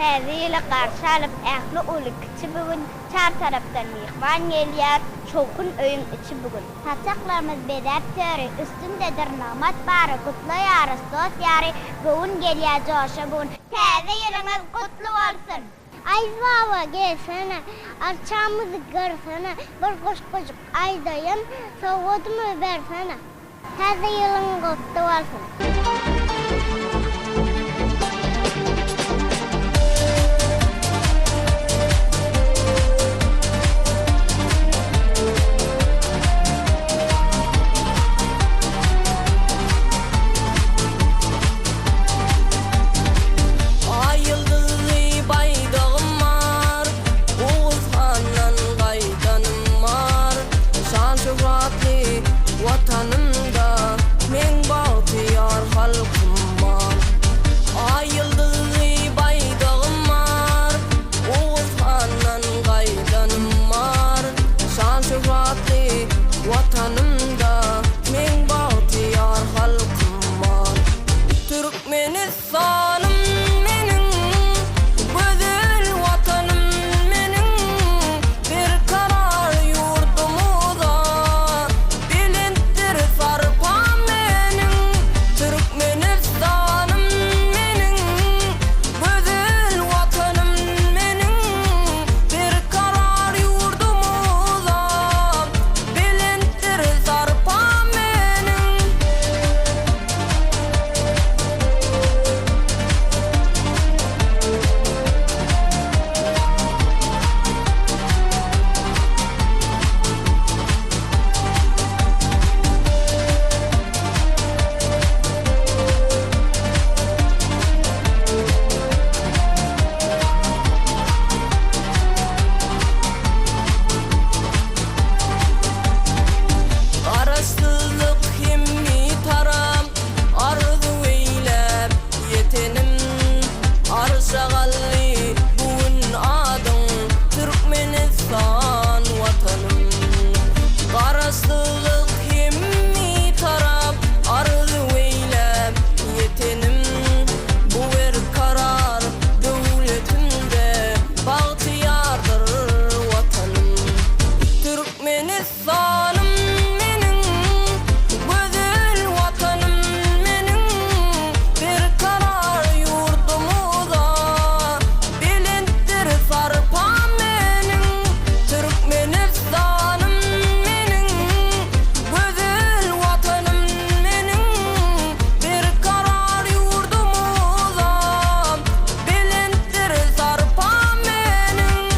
täze garşy alyp ähli ulukçy bugün çar tarapdan mihman gelýär. Çoğun öýün içi bugün. Taçaklarımız bedep töre üstündedir namat bary kutly ýarystos ýary bugün gelýär joşa bugün. Täze ýylyňyz kutly bolsun. Ay baba gelsene, arçamızı görsene, bir koşkocuk aydayın, soğudumu versene. Täze ýylyň kutly bolsun. Vatanımda men bahtiyar halkım var. Ay yıldızlı baydağım var, Oğuzhan'dan gaydanım var. Şan şöhratli vatanımda men bahtiyar halkım var. Türkmenistan'ım menin, güzel vatanım menin, bir karar yurdumuza sarpam menin. Türkmenistan'ım menin, güzel vatanım menin, bir karar yurdumuza bilintir sarpam menin. Arasızlık himmi taram, arzu eylep yetenim. Arşagalli bugün adın, Türkmenistan vatanım. Arasızlık himmi tarap, arzu eylep yetenim. Bu bir karar devletimde, bahtiyardır vatanım. Türkmenistan'ım menin, güzel vatanım menin, bir karar yurdumuza bilintir sarpam menin. Türkmenistan'ım menin, güzel vatanım menin, bir karar yurdumuza bilintir sarpam menin.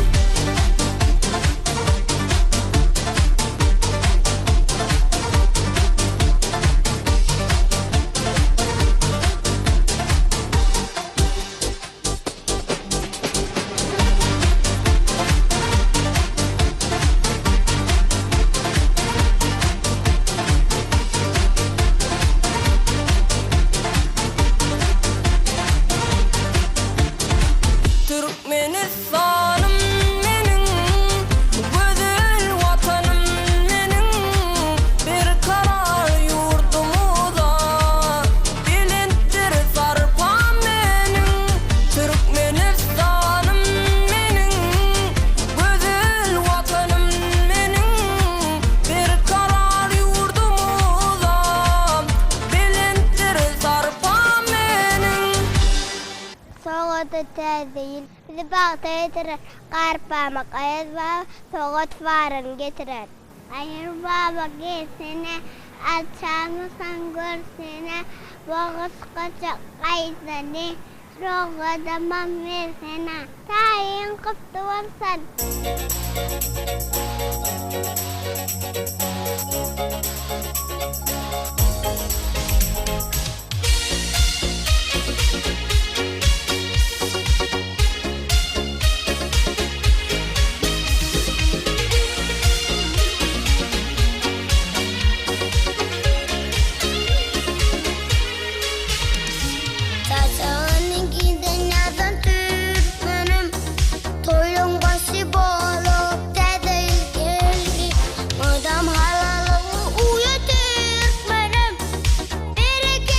Türkmenistan'ım menin, güzel vatanım menin, bir karar yurdumuza bilintir sarpam menin. Türkmenistan'ım menin, güzel vatanım menin, bir karar yurdumuza bilintir sarpam menin. Soğudu täzeýil, bizi bagta getirer, garpamak ayaz baba, soğut varın getirer. Ayır baba gelsene, alçalmasan görsene, boğuz kaçak kaysane, soğuda mam versene, tayin kıptı bolsan. Taşağının giden yazan Türkmenim, toylun başı bolup täzeýil geldi. Madam halalygy uýa Türkmenim, bereke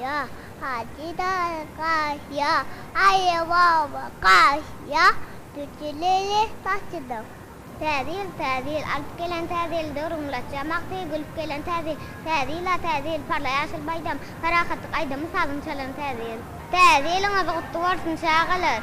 ya hadi da ya ay baba ya tütüleli taşıdım. Tadil alıp gelen tadil durumlaşamak diye gülüp gelen tadil parlayaşıl baydam karakatlık aydamı sabun çalan tadilin adı kutlu olsun şağılır.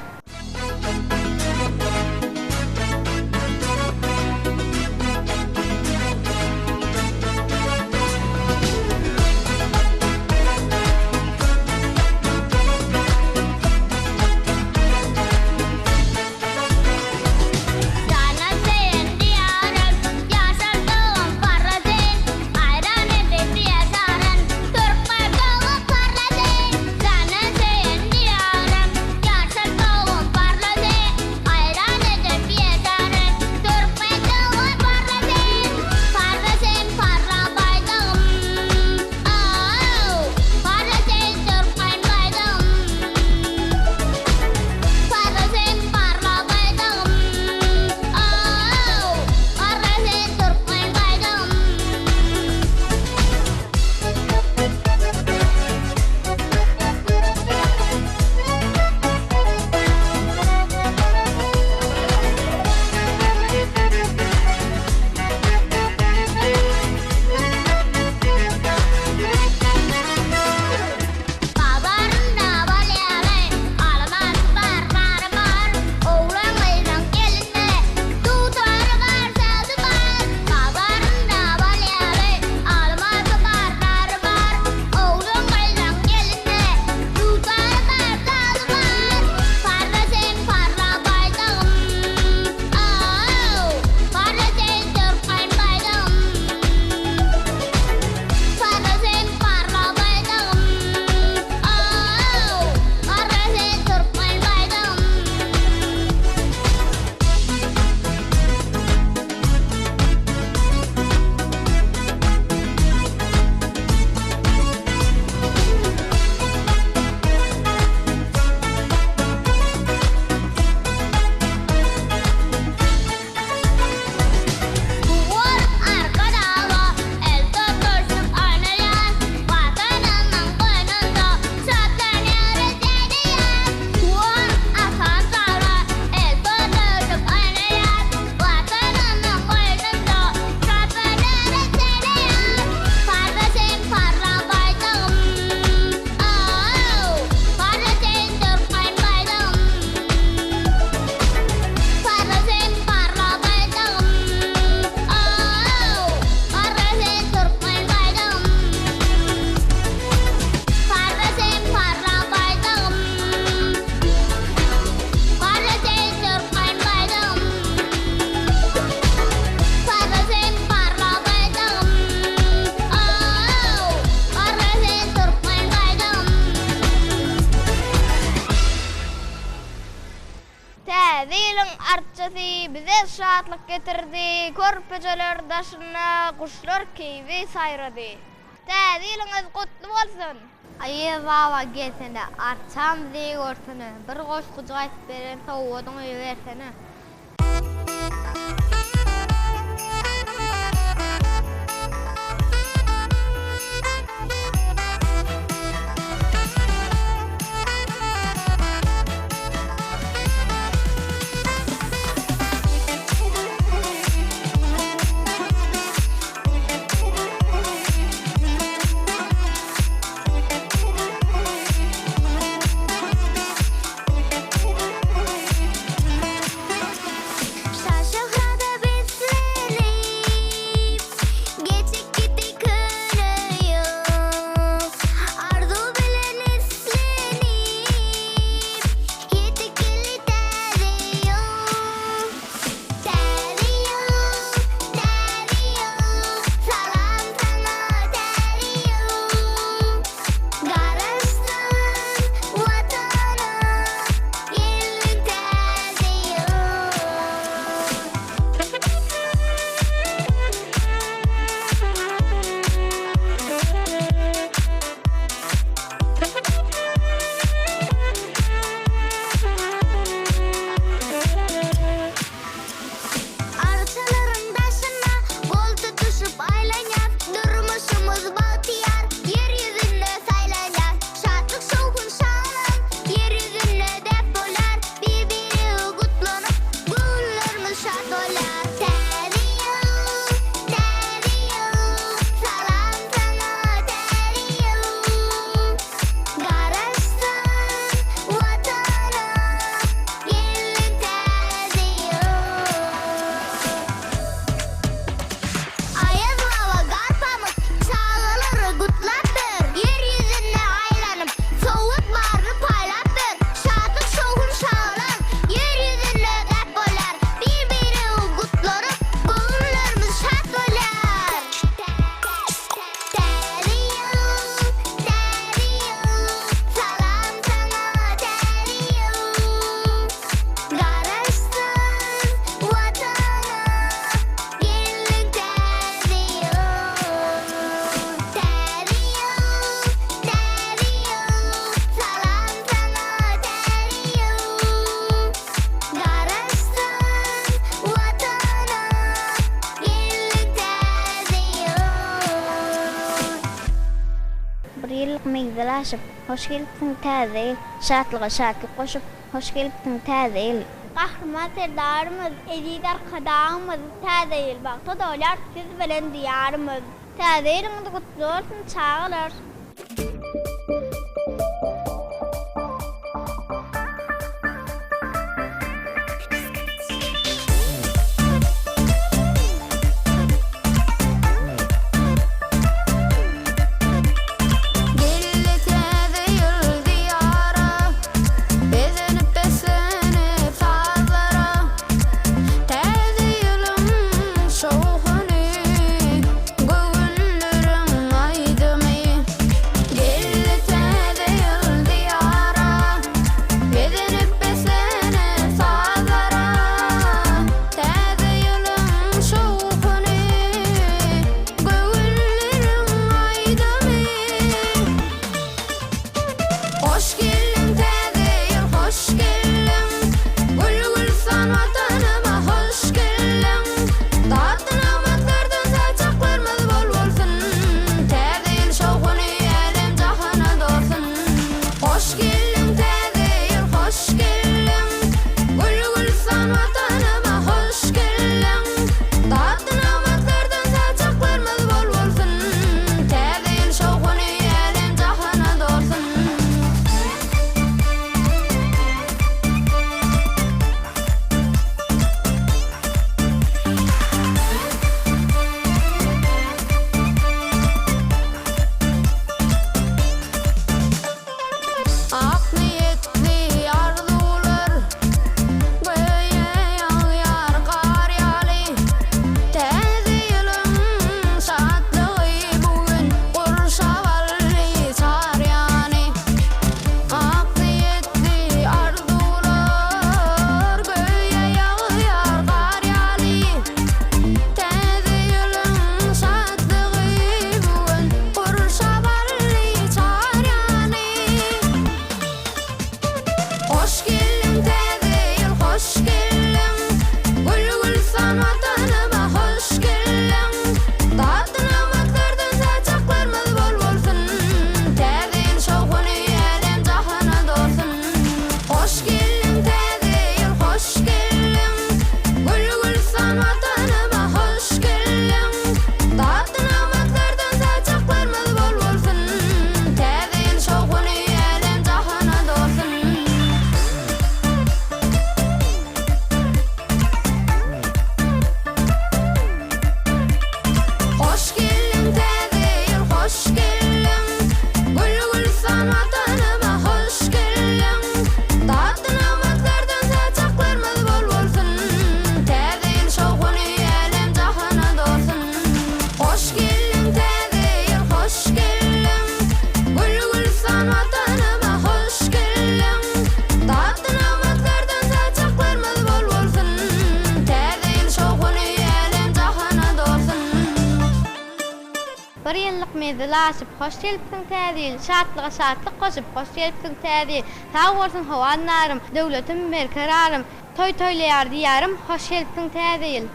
Tadilin artçası bize şahatlık getirdi. Körpeçeler daşına kuşlar keyfi sayradı. Tadiliniz kutlu olsun. Ayı baba gelsene artçam diye görsene. Bir koş kucak açıp veren soğudun versene. Bir ýyllyk meňzelaşyp, hoş gelipsiň täze ýyl, şatlyga şatlyk goşup, hoş gelipsiň täze ýyl. Gahrman serdarymyz, edidar kadağymyz, täze ýyl bagta dolar siz bilen diýarymyz. Täze ýylyňyz gutly bolsun, çağılar. Gelli täze ýyl diýara, bezenip besenip sazlara. Täze ýylyň şowhuny, göwüllerim aýdymy. Gelli täze ýyl diýara, bezenip besenip sazlara. Täze ýylyň şowhuny, göwüllerim aýdymy. Hoş geldin täze ýyl, hoş geldin. Gül gül san watanyma hoş geldin. Tatly namatlardan saçaklarymyz bol bolsun. Täze ýyl şowhuny elem jahana dolsun. Hoş geldin täze ýyl, hoş geldin. Gül gül san watanyma hoş geldin. Tatly namatlardan saçaklarymyz bol bolsun. Täze ýyl şowhuny elem jahana dolsun. Ak niyetli arzular, göğe yağyar kar ýaly. Täze ýylyň şatlygy bugün gurşawaly çarýany. Ak niyetli arzular, göğe yağyar kar ýaly. Täze ýylyň şatlygy bugün gurşawaly çarýany. Hoş geldin täze ýyl, hoş geldin. Gül gül san watanyma hoş geldin. Tatly namatlardan saçaklarymyz bol bolsun. Täze ýyl şowhuny elem jahana dolsun. Hoş geldin täze ýyl, hoş geldin. Gül gül san watanyma hoş geldin. Tatly namatlardan saçaklarymyz bol bolsun. Täze ýyl şowhuny elem jahana dolsun. Hoş geldin täze ýyl, hoş geldin. Gül gül san watanyma hoş geldin. Tatly namatlardan saçaklarymyz bol bolsun. Täze ýyl şowhuny elem jahana dolsun. Hoş geldin täze ýyl, hoş geldin. Gül gül san watanyma hoş geldin. Tatly namatlardan saçaklarymyz bol bolsun. Täze ýyl şowhuny elem jahana dolsun. Bir ýyllyk meňzelaşyp, hoş gelipsiň täze ýyl, şatlyga şatlyk goşup, hoş gelipsiň täze ýyl. Sag bolsun hawanlarym, döwletim berkerarym, toý toýlaýar diýarym, hoş gelipsiň täze ýyl.